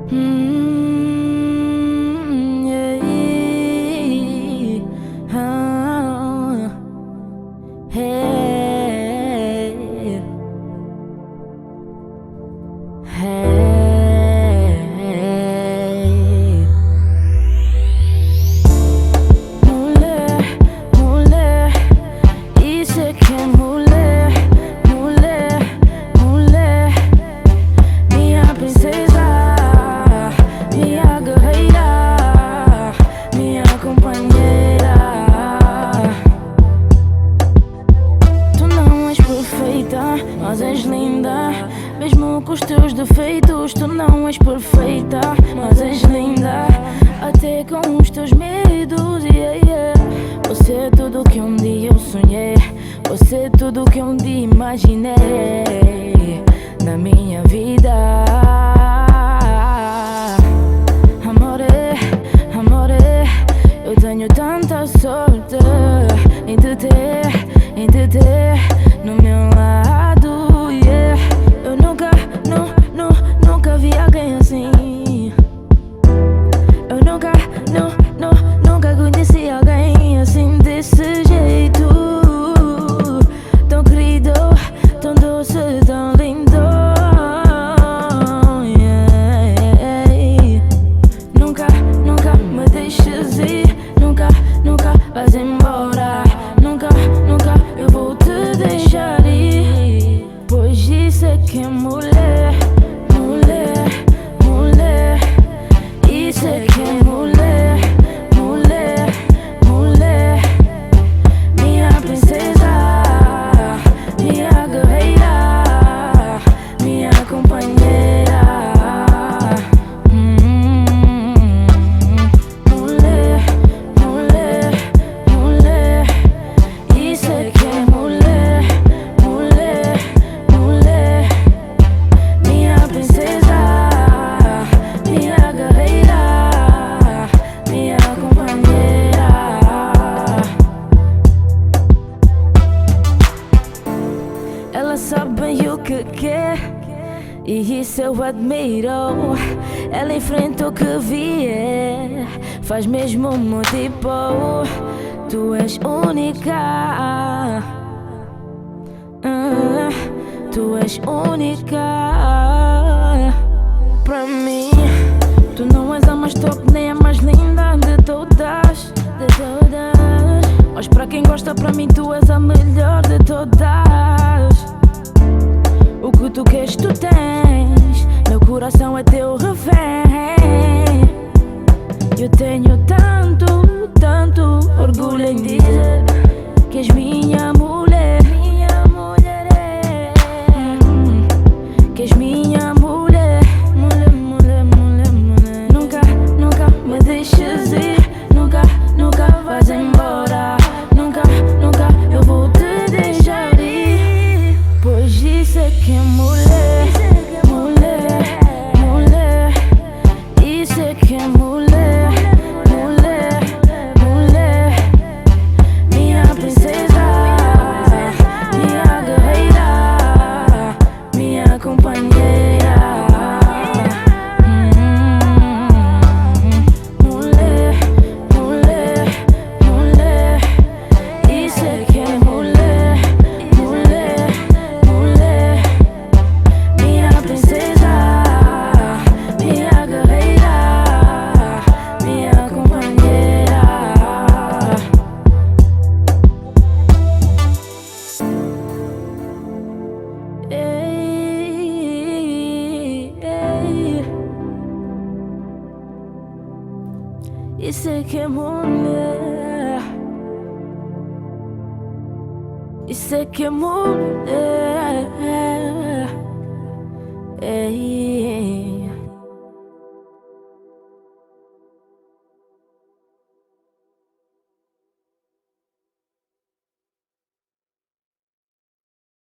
Yeah, oh, hey, hey. Mulher, mulher, isso é que é mulher, mulher, mulher. Minha princesa, minha guerreira, minha companheira. Tu não és perfeita, mas és linda. Mesmo com os teus defeitos, tu não és perfeita, mas és linda. Até com os teus medos, yeah, yeah. Você é tudo que um dia eu sonhei. Você é tudo que um dia imaginei na minha vida. Amore, amore, eu tenho tanta sorte em te ter no meu lado, yeah. Eu nunca vi alguém assim. Eu nunca conheci alguém assim, desse jeito. Tão querido, tão doce, tão lindo, yeah. Nunca me deixes ir. Nunca vais embora. Nunca eu vou te deixar ir. Pois isso é que é mulher, mulher, mulher. Isso é que é mulher, mulher, mulher. Minha princesa, minha guerreira, minha companheira. Mulher, mulher, mulher. Isso é que é mulher, mulher, mulher. Minha princesa, minha guerreira, minha companheira. Ela sabe bem o que quer e isso eu admiro. Ela enfrenta o que vier, faz mesmo o tipo. Tu és única, tu és única. Pra mim, tu não és a mais top nem a mais linda de todas, de todas. Mas pra quem gosta, pra mim tu és a melhor de todas. O que tu queres, tu tens. Meu coração é teu refém. Eu tenho tanto orgulho em dizer que és minha mulher. Minha mulher é. Que és minha mulher. Mulher, mulher, mulher, mulher. Nunca me deixes ir. Nunca vais embora. Nunca eu vou te deixar ir. Pois isso é que é mulher, mulher, mulher. Isso é que é mulher, mulher, mulher. Minha princesa, minha guerreira, minha companheira. Mulher, mulher, mulher. Isso é que é mulher, mulher, mulher. Minha princesa, minha guerreira, minha companheira. Ei, ei. Isso é que é mulher. Isso é que é mulher. Ei.